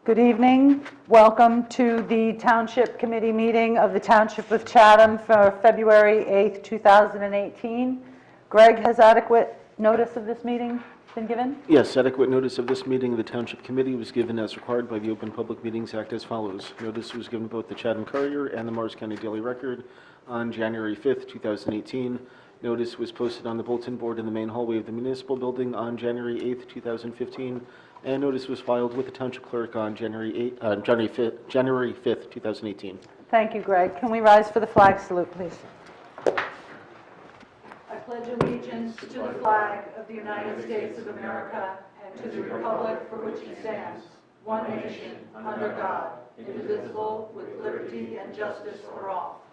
Good evening. Welcome to the Township Committee meeting of the Township of Chatham for February 8th, 2018. Greg, has adequate notice of this meeting been given? Yes, adequate notice of this meeting of the Township Committee was given as required by the Open Public Meetings Act as follows. Notice was given both the Chatham Courier and the Morris County Daily Record on January 5th, 2018. Notice was posted on the bulletin board in the main hallway of the municipal building on January 8th, 2015. And notice was filed with the Township Clerk on January 5th, 2018. Thank you, Greg. Can we rise for the flag salute, please? I pledge allegiance to the flag of the United States of America and to the republic for which it stands, one nation, under God, indivisible, with liberty and justice for all.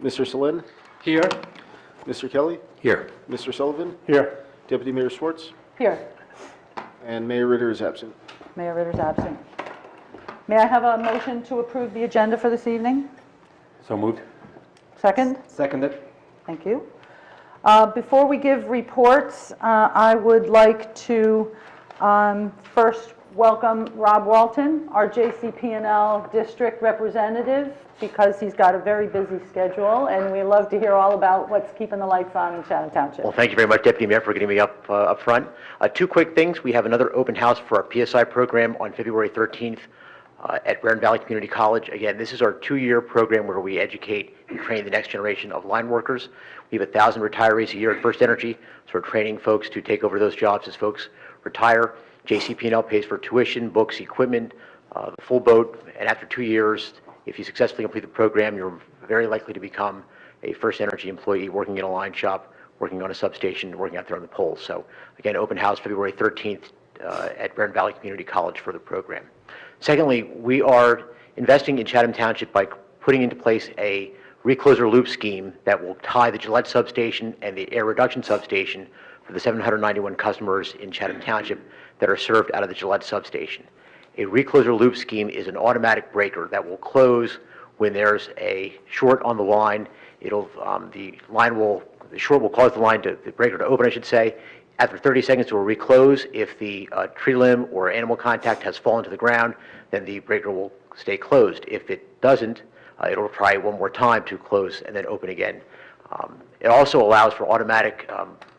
Mr. Selin? Here. Mr. Kelly? Here. Mr. Sullivan? Here. Deputy Mayor Schwartz? Here. And Mayor Ritter is absent. Mayor Ritter's absent. May I have a motion to approve the agenda for this evening? So moved. Second? Seconded. Thank you. Before we give reports, I would like to first welcome Rob Walton, our JCP&L district representative, because he's got a very busy schedule, and we love to hear all about what's keeping the lights on in Chatham Township. Well, thank you very much, Deputy Mayor, for getting me up front. Two quick things. We have another open house for our PSI program on February 13th at Raritan Valley Community College. Again, this is our 2-year program where we educate and train the next generation of line workers. We have 1,000 retirees a year at First Energy, so we're training folks to take over those jobs as folks retire. JCP&L pays for tuition, books, equipment, the full boat, and after 2 years, if you successfully complete the program, you're very likely to become a First Energy employee working in a line shop, working on a substation, working out there on the poles. So again, open house February 13th at Raritan Valley Community College for the program. Secondly, we are investing in Chatham Township by putting into place a recloser loop scheme that will tie the Gillette substation and the air reduction substation for the 791 customers in Chatham Township that are served out of the Gillette substation. A recloser loop scheme is an automatic breaker that will close when there's a short on the line. It'll the short will cause the breaker to open, I should say. After 30 seconds, it will reclose. If the tree limb or animal contact has fallen to the ground, then the breaker will stay closed. If it doesn't, it'll try one more time to close and then open again. It also allows for automatic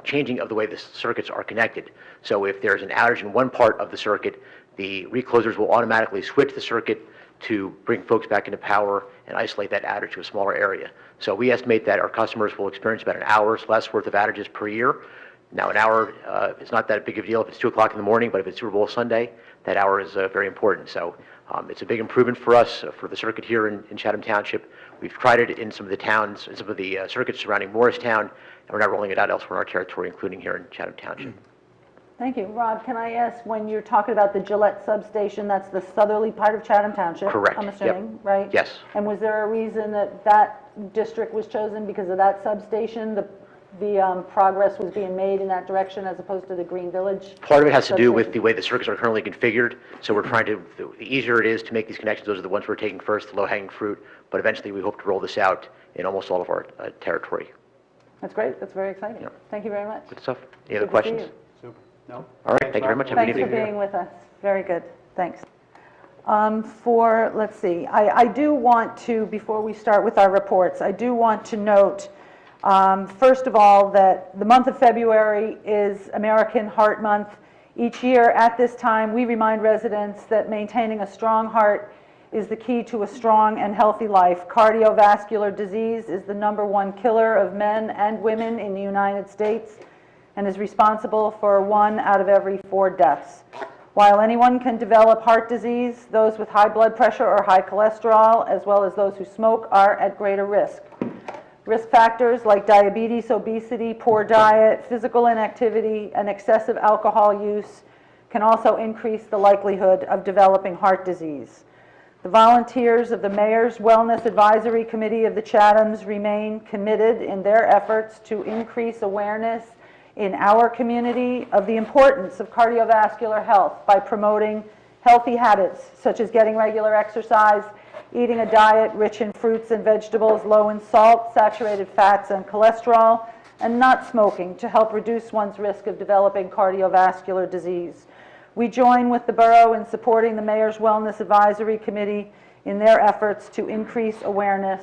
changing of the way the circuits are connected. So if there's an outage in one part of the circuit, the reclosers will automatically switch the circuit to bring folks back into power and isolate that outage to a smaller area. So we estimate that our customers will experience about an hour's less worth of outages per year. Now, an hour is not that big of a deal if it's 2 o'clock in the morning, but if it's Super Bowl Sunday, that hour is very important. So it's a big improvement for us, for the circuit here in Chatham Township. We've tried it in some of the towns, in some of the circuits surrounding Morristown, and we're now rolling it out elsewhere in our territory, including here in Chatham Township. Thank you. Rob, can I ask, when you're talking about the Gillette substation, that's the southerly part of Chatham Township? Correct. I'm assuming, Yep. right? Yes. And was there a reason that that district was chosen because of that substation? The progress was being made in that direction as opposed to the Green Village? Part of it has to do with the way the circuits are currently configured. So we're trying to, the easier it is to make these connections, those are the ones we're taking first, the low-hanging fruit. But eventually we hope to roll this out in almost all of our territory. That's great. That's very exciting. Yeah. Thank you very much. Good stuff. Any other Good to see questions? you. Super. No? All right, thank you very much. Have a good Thanks for evening. being with us. Very good. Thanks. Let's see, I do want to, before we start with our reports, I do want to note, first of all, that the month of February is American Heart Month. Each year at this time, we remind residents that maintaining a strong heart is the key to a strong and healthy life. Cardiovascular disease is the #1 killer of men and women in the United States and is responsible for 1 out of every 4 deaths. While anyone can develop heart disease, those with high blood pressure or high cholesterol, as well as those who smoke, are at greater risk. Risk factors like diabetes, obesity, poor diet, physical inactivity, and excessive alcohol use can also increase the likelihood of developing heart disease. The volunteers of the Mayor's Wellness Advisory Committee of the Chathams remain committed in their efforts to increase awareness in our community of the importance of cardiovascular health by promoting healthy habits such as getting regular exercise, eating a diet rich in fruits and vegetables, low in salt, saturated fats, and cholesterol, and not smoking to help reduce one's risk of developing cardiovascular disease. We join with the borough in supporting the Mayor's Wellness Advisory Committee in their efforts to increase awareness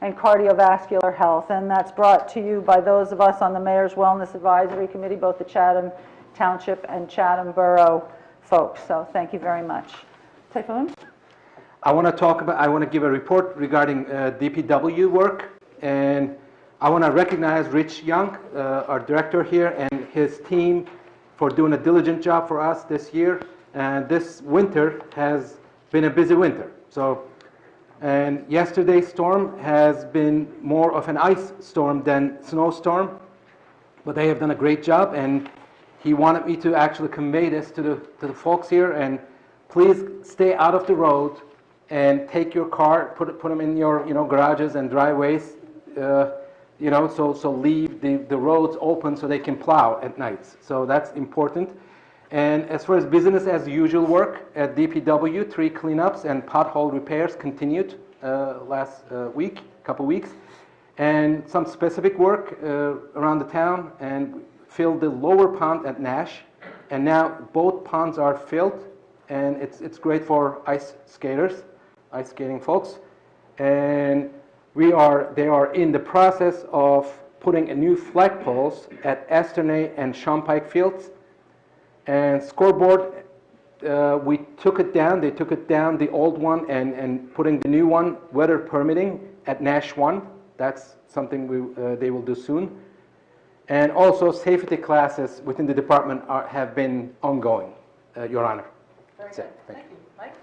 and cardiovascular health, and that's brought to you by those of us on the Mayor's Wellness Advisory Committee, both the Chatham Township and Chatham Borough folks. So thank you very much. Typhoon? I want to give a report regarding DPW work, and I want to recognize Rich Young, our director here, and his team for doing a diligent job for us this year. And this winter has been a busy winter. And yesterday's storm has been more of an ice storm than snowstorm, but they have done a great job, and he wanted me to actually convey this to the folks here, and please stay out of the road and take your car, put them in your garages and driveways, so leave the roads open so they can plow at nights. So that's important. And as far as business as usual work at DPW, tree cleanups and pothole repairs continued last couple weeks, and some specific work around the town, and filled the lower pond at Nash, and now both ponds are filled, and it's great for ice skating folks. And they are in the process of putting a new flagpoles at Esternay and Shumpike fields. And scoreboard, we took it down. They took it down, the old one, and putting the new one, weather permitting, at Nash 1. That's something they will do soon. And also safety classes within the department have been ongoing, Your Honor. Very good. Thank you. Mike?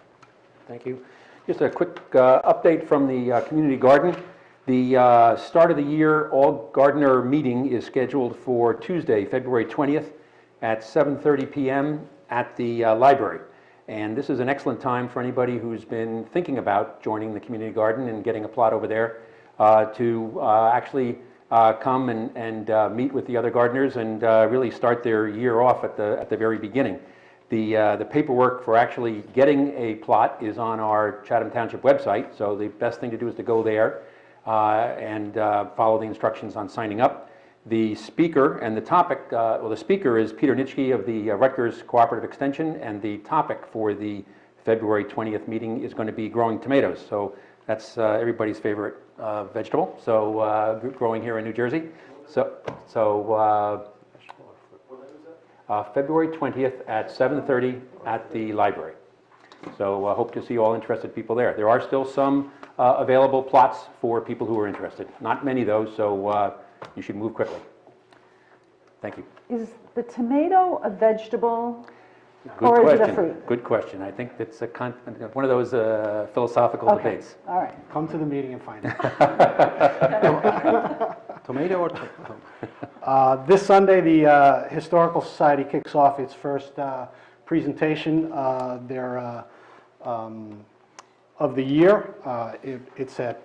Thank you. Just a quick update from the community garden. The start of the year all gardener meeting is scheduled for Tuesday, February 20th at 7:30 p.m. at the library. And this is an excellent time for anybody who's been thinking about joining the community garden and getting a plot over there to actually come and meet with the other gardeners and really start their year off at the very beginning. The paperwork for actually getting a plot is on our Chatham Township website, so the best thing to do is to go there and follow the instructions on signing up. The speaker and the topic, the speaker is Peter Nitschke of the Rutgers Cooperative Extension, and the topic for the February 20th meeting is going to be growing tomatoes. So that's everybody's favorite vegetable, so growing here in New Jersey. February 20th at 7:30 at the library. So I hope to see all interested people there. There are still some available plots for people who are interested. Not many though, so you should move quickly. Thank you. Is the tomato a vegetable? Good Or is question. it a fruit? Good question. I think that's one of those philosophical Okay. debates. All right. Come to the meeting and find out. Tomato or tomato? This Sunday, the Historical Society kicks off its first presentation of the year. It's at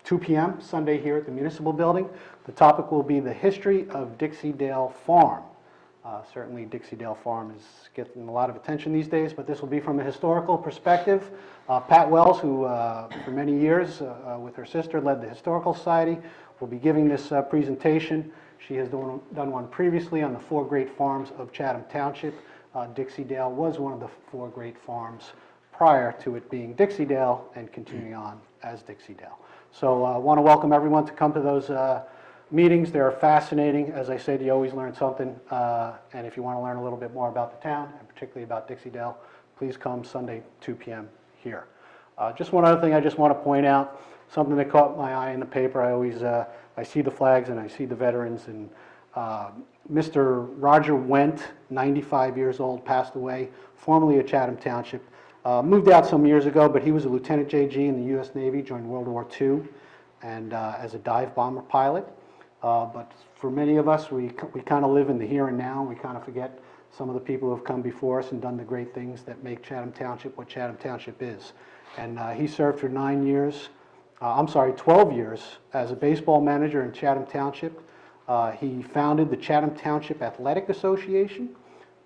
2 p.m. Sunday here at the Municipal Building. The topic will be the history of Dixie-Dale Farm. Certainly Dixie-Dale Farm is getting a lot of attention these days, but this will be from a historical perspective. Pat Wells, who for many years with her sister led the Historical Society, will be giving this presentation. She has done one previously on the 4 great farms of Chatham Township. Dixie-Dale was one of the 4 great farms prior to it being Dixie-Dale and continuing on as Dixie-Dale. So I want to welcome everyone to come to those meetings. They're fascinating. As I said, you always learn something. And if you want to learn a little bit more about the town, and particularly about Dixie-Dale, please come Sunday, 2 p.m. here. Just one other thing I just want to point out, something that caught my eye in the paper. I see the flags and I see the veterans, and Mr. Roger Wendt, 95 years old, passed away, formerly of Chatham Township. Moved out some years ago, but he was a Lieutenant JG in the U.S. Navy, joined World War II, and as a dive bomber pilot. But for many of us, we kind of live in the here and now. We kind of forget some of the people who have come before us and done the great things that make Chatham Township what Chatham Township is. And he served for 12 years as a baseball manager in Chatham Township. He founded the Chatham Township Athletic Association,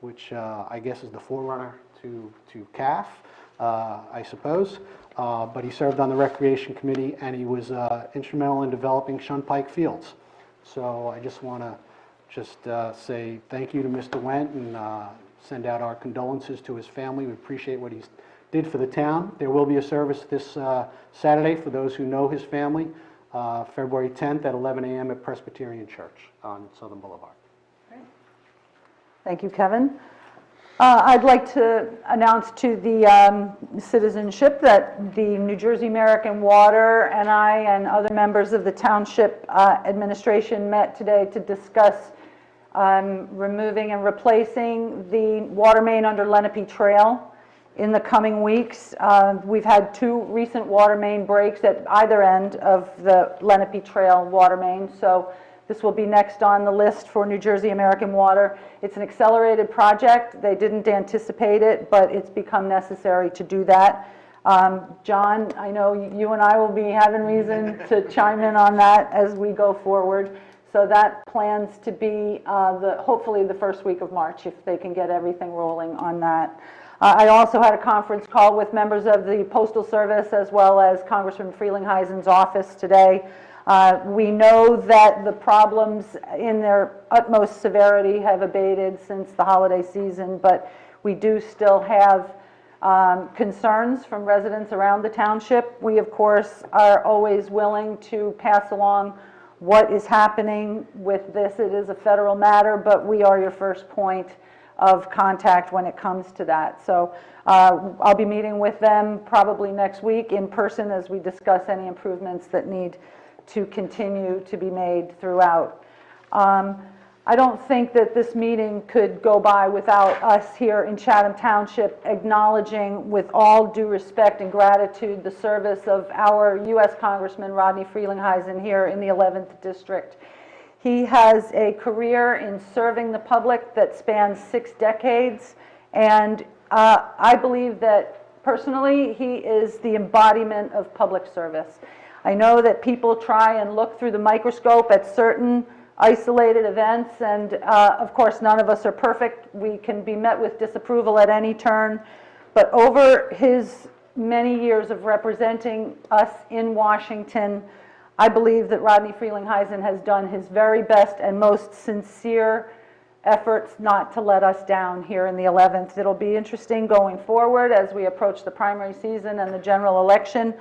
which I guess is the forerunner to CAF, I suppose. But he served on the Recreation Committee, and he was instrumental in developing Shunpike Fields. So I just want to say thank you to Mr. Went and send out our condolences to his family. We appreciate what he did for the town. There will be a service this Saturday for those who know his family, February 10th at 11 a.m. at Presbyterian Church on Southern Boulevard. Thank you, Kevin. I'd like to announce to the citizenship that the New Jersey American Water and I and other members of the Township administration met today to discuss removing and replacing the water main under Lenape Trail in the coming weeks. We've had 2 recent water main breaks at either end of the Lenape Trail water main, so this will be next on the list for New Jersey American Water. It's an accelerated project. They didn't anticipate it, but it's become necessary to do that. John, I know you and I will be having reason to chime in on that as we go forward. So that plans to be hopefully the first week of March, if they can get everything rolling on that. I also had a conference call with members of the Postal Service as well as Congressman Frelinghuysen's office today. We know that the problems in their utmost severity have abated since the holiday season, but we do still have concerns from residents around the township. We, of course, are always willing to pass along what is happening with this. It is a federal matter, but we are your first point of contact when it comes to that. So I'll be meeting with them probably next week in person as we discuss any improvements that need to continue to be made throughout. I don't think that this meeting could go by without us here in Chatham Township acknowledging with all due respect and gratitude the service of our U.S. Congressman Rodney Frelinghuysen here in the 11th District. He has a career in serving the public that spans 6 decades, and I believe that personally he is the embodiment of public service. I know that people try and look through the microscope at certain isolated events, and of course none of us are perfect. We can be met with disapproval at any turn, but over his many years of representing us in Washington, I believe that Rodney Frelinghuysen has done his very best and most sincere efforts not to let us down here in the 11th. It'll be interesting going forward as we approach the primary season and the general election.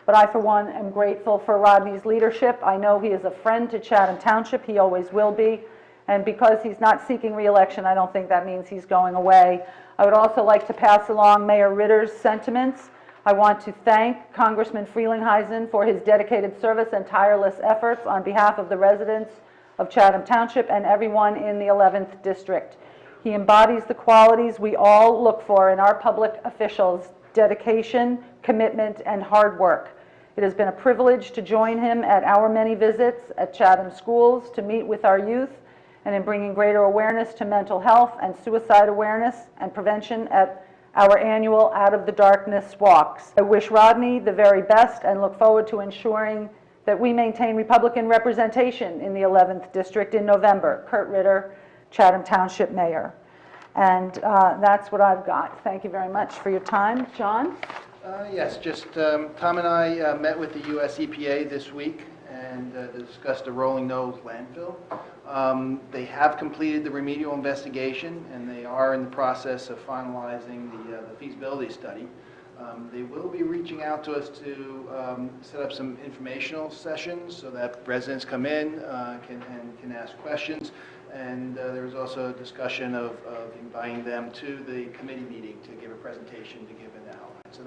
But I, for one, am grateful for Rodney's leadership. I know he is a friend to Chatham Township. He always will be. And because he's not seeking re-election, I don't think that means he's going away. I would also like to pass along Mayor Ritter's sentiments. I want to thank Congressman Frelinghuysen for his dedicated service and tireless efforts on behalf of the residents of Chatham Township and everyone in the 11th District. He embodies the qualities we all look for in our public officials: dedication, commitment, and hard work. It has been a privilege to join him at our many visits at Chatham schools to meet with our youth and in bringing greater awareness to mental health and suicide awareness and prevention at our annual Out of the Darkness walks. I wish Rodney the very best and look forward to ensuring that we maintain Republican representation in the 11th District in November. Kurt Ritter, Chatham Township Mayor. And that's what I've got. Thank you very much for your time. John? Yes, just Tom and I met with the U.S. EPA this week and discussed the Rolling Nose landfill. They have completed the remedial investigation, and they are in the process of finalizing the feasibility study. They will be reaching out to us to set up some informational sessions so that residents come in can ask questions. And there was also a discussion of inviting them to the committee meeting to give a presentation, to give an outline. So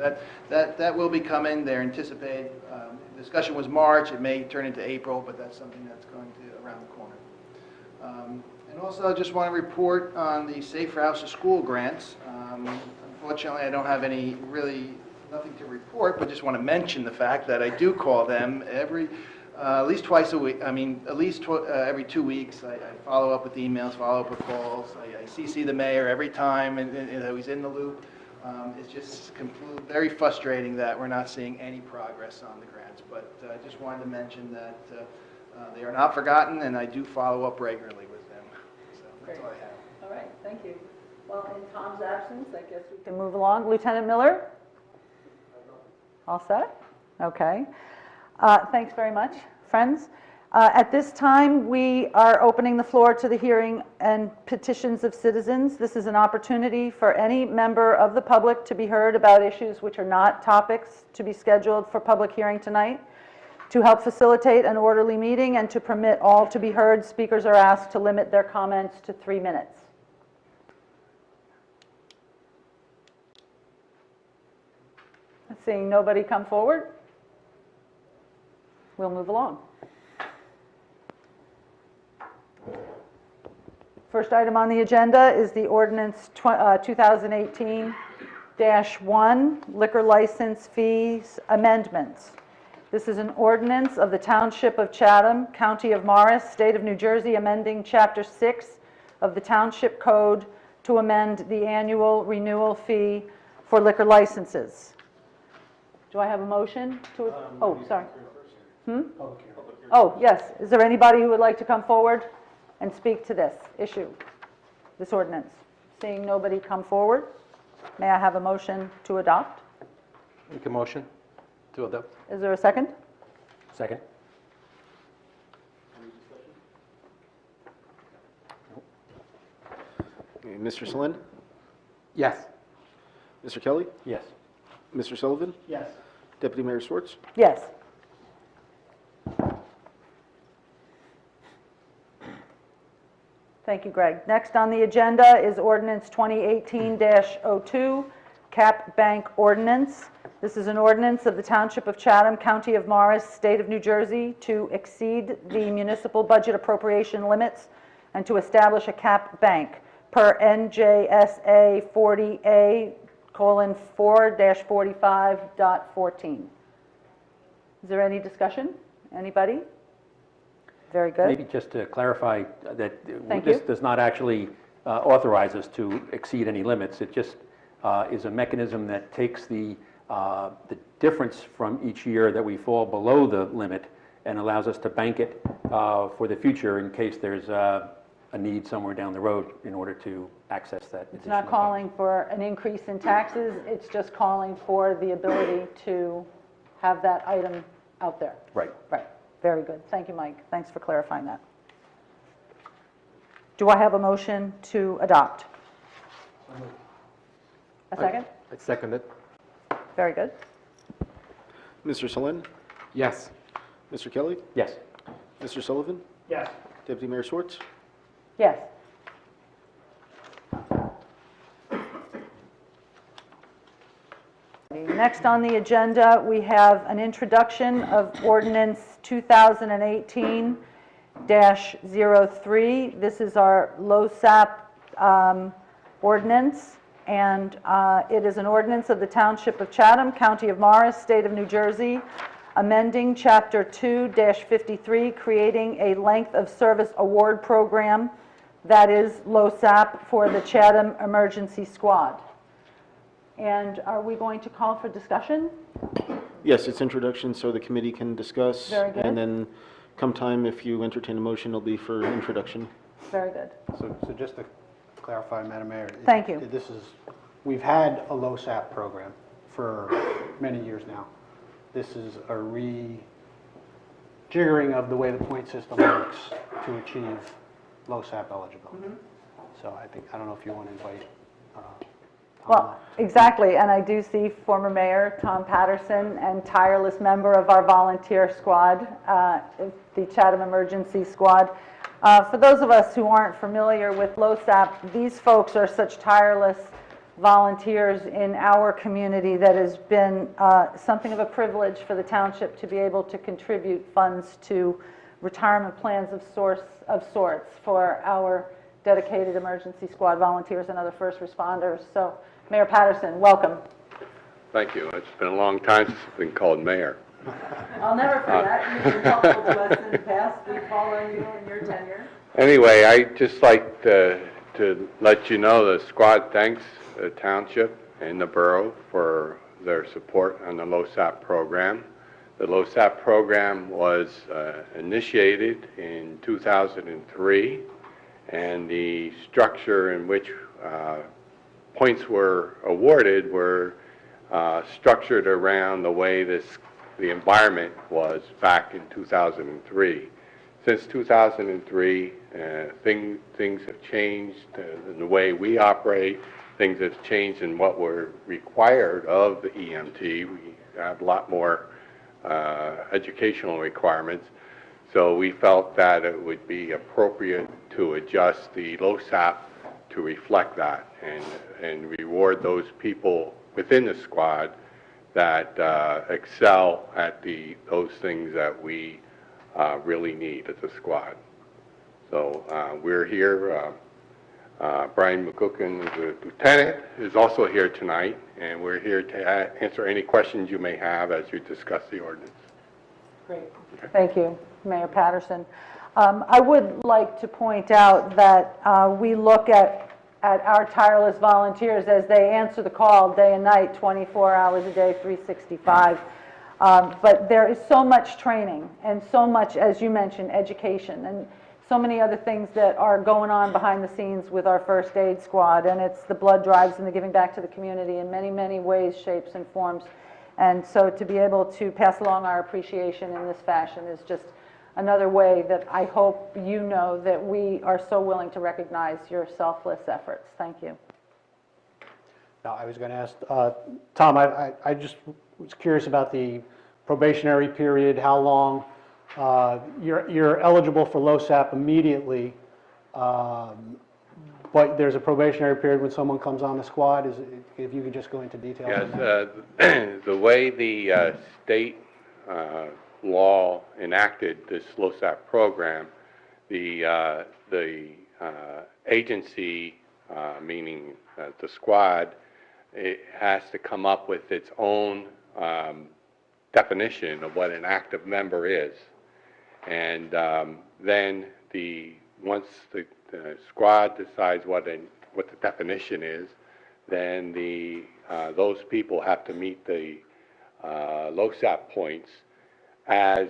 that will be coming. They're anticipated. The discussion was March. It may turn into April, but that's something that's going to around the corner. And also, I just want to report on the Safe Routes to School grants. Unfortunately, I don't have nothing to report, but just want to mention the fact that I do call them at least twice a week. I mean, at least every 2 weeks. I follow up with emails, follow up with calls. I CC the mayor every time, and he's in the loop. It's just very frustrating that we're not seeing any progress on the grants. But I just wanted to mention that they are not forgotten, and I do follow up regularly with them. So that's all I have. All right, thank you. Well, in Tom's absence, I guess we can move along. Lieutenant Miller? All set? Okay. Thanks very much, friends. At this time, we are opening the floor to the hearing and petitions of citizens. This is an opportunity for any member of the public to be heard about issues which are not topics to be scheduled for public hearing tonight. To help facilitate an orderly meeting and to permit all to be heard, speakers are asked to limit their comments to 3 minutes. Seeing nobody come forward, we'll move along. First item on the agenda is the ordinance 2018-1 liquor license fees amendments. This is an ordinance of the Township of Chatham, County of Morris, State of New Jersey, amending Chapter 6 of the Township Code to amend the annual renewal fee for liquor licenses. Do I have a motion to, oh, sorry. Oh, yes. Is there anybody who would like to come forward and speak to this issue, this ordinance? Seeing nobody come forward, may I have a motion to adopt? Make a motion to adopt. Is there a second? Second. Mr. Selin? Yes. Mr. Kelly? Yes. Mr. Sullivan? Yes. Deputy Mayor Schwartz? Yes. Thank you, Greg. Next on the agenda is ordinance 2018-02, cap bank ordinance. This is an ordinance of the Township of Chatham, County of Morris, State of New Jersey, to exceed the municipal budget appropriation limits and to establish a cap bank per NJSA 40A:4-45.14. Is there any discussion? Anybody? Very good. Maybe just to clarify that Thank this you. does not actually authorize us to exceed any limits. It just is a mechanism that takes the difference from each year that we fall below the limit and allows us to bank it for the future in case there's a need somewhere down the road in order to access that. It's not calling for an increase in taxes, it's just calling for the ability to have that item out there. Right. Right, very good. Thank you, Mike. Thanks for clarifying that. Do I have a motion to adopt? A second? I second it. Very good. Mr. Selin? Yes. Mr. Kelly? Yes. Mr. Sullivan? Yes. Deputy Mayor Schwartz? Yes. Next on the agenda, we have an introduction of ordinance 2018-03. This is our LoSAP ordinance, and it is an ordinance of the Township of Chatham, County of Morris, State of New Jersey, amending Chapter 2-53, creating a length of service award program that is LoSAP for the Chatham Emergency Squad. And are we going to call for discussion? Yes, it's introduction so the committee can discuss. Very good. And then come time, if you entertain a motion, it'll be for introduction. Very good. So just to clarify, Madam Mayor. Thank you. We've had a LoSAP program for many years now. This is a rejiggering of the way the point system works to achieve LoSAP eligibility. So I don't know if you want to invite Tom. Well, exactly, and I do see former Mayor Tom Patterson and tireless member of our volunteer squad, the Chatham Emergency Squad. For those of us who aren't familiar with LoSAP, these folks are such tireless volunteers in our community that has been something of a privilege for the township to be able to contribute funds to retirement plans of sorts for our dedicated emergency squad volunteers and other first responders. So, Mayor Patterson, welcome. Thank you. It's been a long time since I've been called mayor. I'll never forget. You've been helpful to us in the past. We follow you in your tenure. Anyway, I'd just like to let you know the squad thanks the township and the borough for their support on the LoSAP program. The LoSAP program was initiated in 2003, and the structure in which points were awarded were structured around the way the environment was back in 2003. since 2003, things have changed in the way we operate. Things have changed in what we're required of the EMT. We have a lot more educational requirements. So we felt that it would be appropriate to adjust the LoSAP to reflect that and reward those people within the squad that excel at those things that we really need as a squad. So we're here. Brian McCookin, the lieutenant, is also here tonight, and we're here to answer any questions you may have as you discuss the ordinance. Great. Thank you, Mayor Patterson. I would like to point out that we look at our tireless volunteers as they answer the call day and night, 24 hours a day, 365. But there is so much training and so much, as you mentioned, education and so many other things that are going on behind the scenes with our first aid squad, and it's the blood drives and the giving back to the community in many, many ways, shapes, and forms. And so to be able to pass along our appreciation in this fashion is just another way that I hope you know that we are so willing to recognize your selfless efforts. Thank you. Now, I was going to ask, Tom, I just was curious about the probationary period, how long. You're eligible for LoSAP immediately, but there's a probationary period when someone comes on the squad. If you could just go into detail on that. Yes, the way the state law enacted this LoSAP program, the agency, meaning the squad, it has to come up with its own definition of what an active member is. And then once the squad decides what the definition is, then those people have to meet the LoSAP points as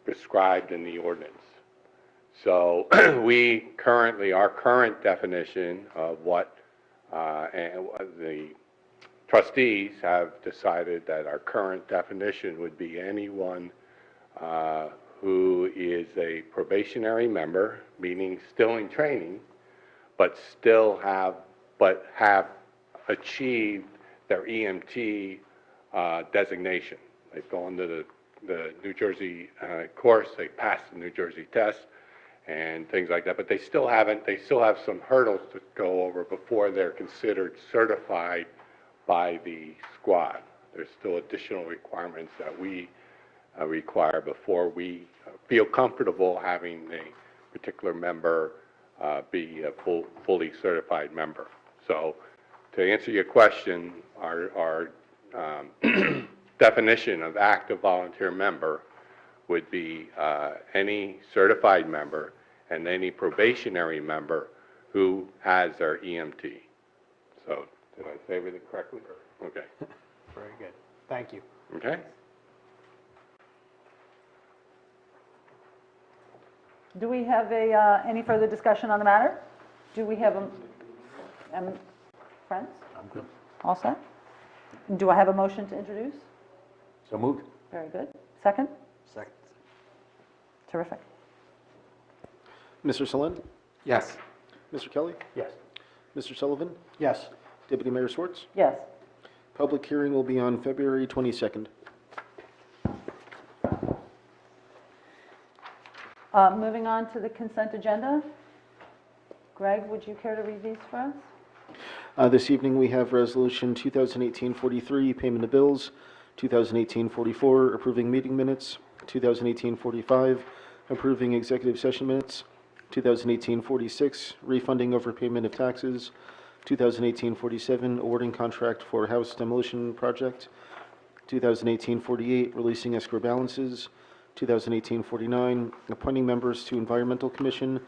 prescribed in the ordinance. So our current definition of what and the trustees have decided that our current definition would be anyone who is a probationary member, meaning still in training, but have achieved their EMT designation. They've gone to the New Jersey course, they passed the New Jersey test and things like that, but they still have some hurdles to go over before they're considered certified by the squad. There's still additional requirements that we require before we feel comfortable having a particular member be a fully certified member. So to answer your question, our definition of active volunteer member would be any certified member and any probationary member who has their EMT. So did I say everything correctly? Okay. Very good. Thank you. Okay. Do we have any further discussion on the matter? Do we have friends? I'm good. All set? Do I have a motion to introduce? So moved. Very good. Second? Second. Terrific. Mr. Solen? Yes. Mr. Kelly? Yes. Mr. Sullivan? Yes. Deputy Mayor Swartz? Yes. Public hearing will be on February 22nd. Moving on to the consent agenda. Greg, would you care to read these for us? This evening, we have Resolution 2018-43, payment of bills, 2018-44, approving meeting minutes, 2018-45, approving executive session minutes, 2018-46, refunding overpayment of taxes, 2018-47, awarding contract for house demolition project, 2018-48, releasing escrow balances, 2018-49, appointing members to Environmental Commission,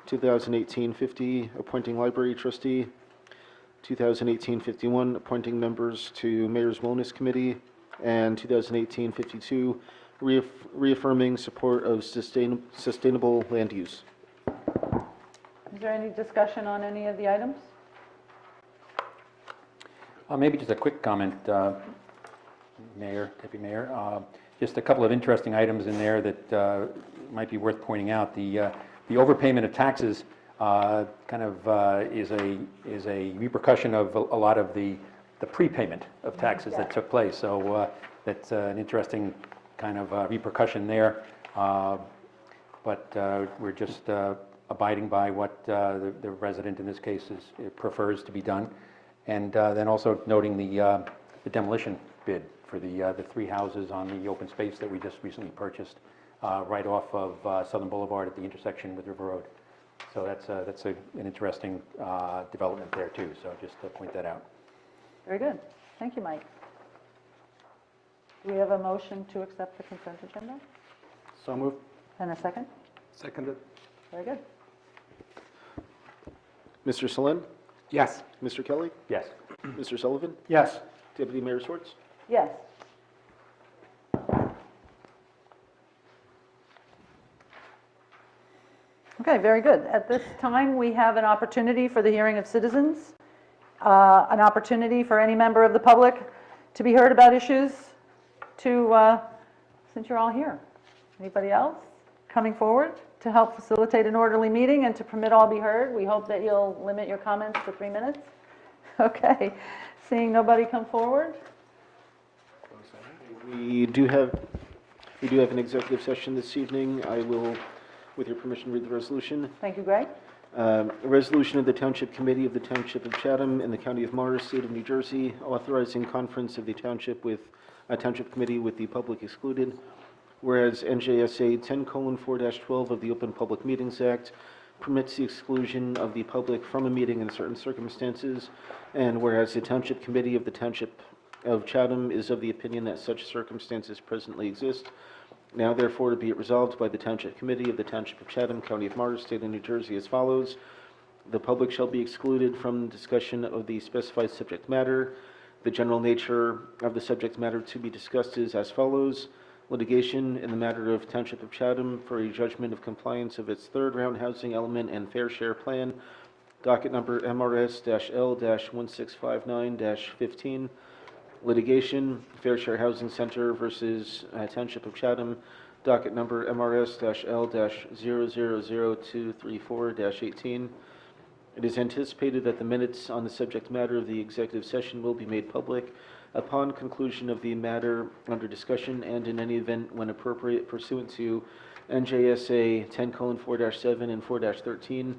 2018-50, appointing library trustee, 2018-51, appointing members to Mayor's Wellness Committee, and 2018-52, reaffirming support of sustainable land use. Is there any discussion on any of the items? Maybe just a quick comment, Mayor, Deputy Mayor. just a couple of interesting items in there that might be worth pointing out. The overpayment of taxes kind of is a repercussion of a lot of the prepayment of taxes that took place. So that's an interesting kind of repercussion there. But we're just abiding by what the resident in this case prefers to be done. And then also noting the demolition bid for the 3 houses on the open space that we just recently purchased right off of Southern Boulevard at the intersection with River Road. So that's an interesting development there too, so just to point that out. Very good. Thank you, Mike. Do we have a motion to accept the consent agenda? So moved. And a second? Seconded. Very good. Mr. Solen? Yes. Mr. Kelly? Yes. Mr. Sullivan? Yes. Deputy Mayor Schwartz? Yes. Okay, very good. At this time, we have an opportunity for the hearing of citizens, an opportunity for any member of the public to be heard about issues since you're all here. Anybody else coming forward to help facilitate an orderly meeting and to permit all be heard? We hope that you'll limit your comments to 3 minutes. Okay, seeing nobody come forward? We do have an executive session this evening. I will, with your permission, read the resolution. Thank you, Greg. A resolution of the Township Committee of the Township of Chatham in the County of Morris, State of New Jersey, authorizing conference of the Township Committee with the public excluded. Whereas NJSA 10:4-12 of the Open Public Meetings Act permits the exclusion of the public from a meeting in certain circumstances, and whereas the Township Committee of the Township of Chatham is of the opinion that such circumstances presently exist, now therefore to be it resolved by the Township Committee of the Township of Chatham, County of Morris, State of New Jersey as follows. The public shall be excluded from discussion of the specified subject matter. The general nature of the subject matter to be discussed is as follows. Litigation in the matter of Township of Chatham for a judgment of compliance of its third round housing element and fair share plan, docket number MRS-L-1659-15. Litigation, Fair Share Housing Center versus Township of Chatham, docket number MRS-L-000234-18. It is anticipated that the minutes on the subject matter of the executive session will be made public upon conclusion of the matter under discussion and in any event when appropriate pursuant to NJSA 10:4-7 and 4-13.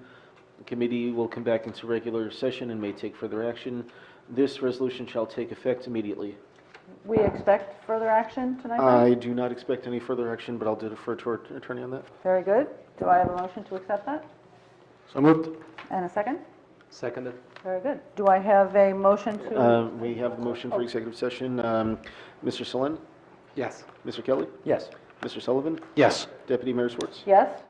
The committee will come back into regular session and may take further action. This resolution shall take effect immediately. We expect further action tonight? I do not expect any further action, but I'll defer to our attorney on that. Very good. Do I have a motion to accept that? So moved. And a second? Seconded. Very good. Do I have a motion to? We have the motion for executive session. Mr. Solen? Yes. Mr. Kelly? Yes. Mr. Sullivan? Yes. Deputy Mayor Schwartz? Yes?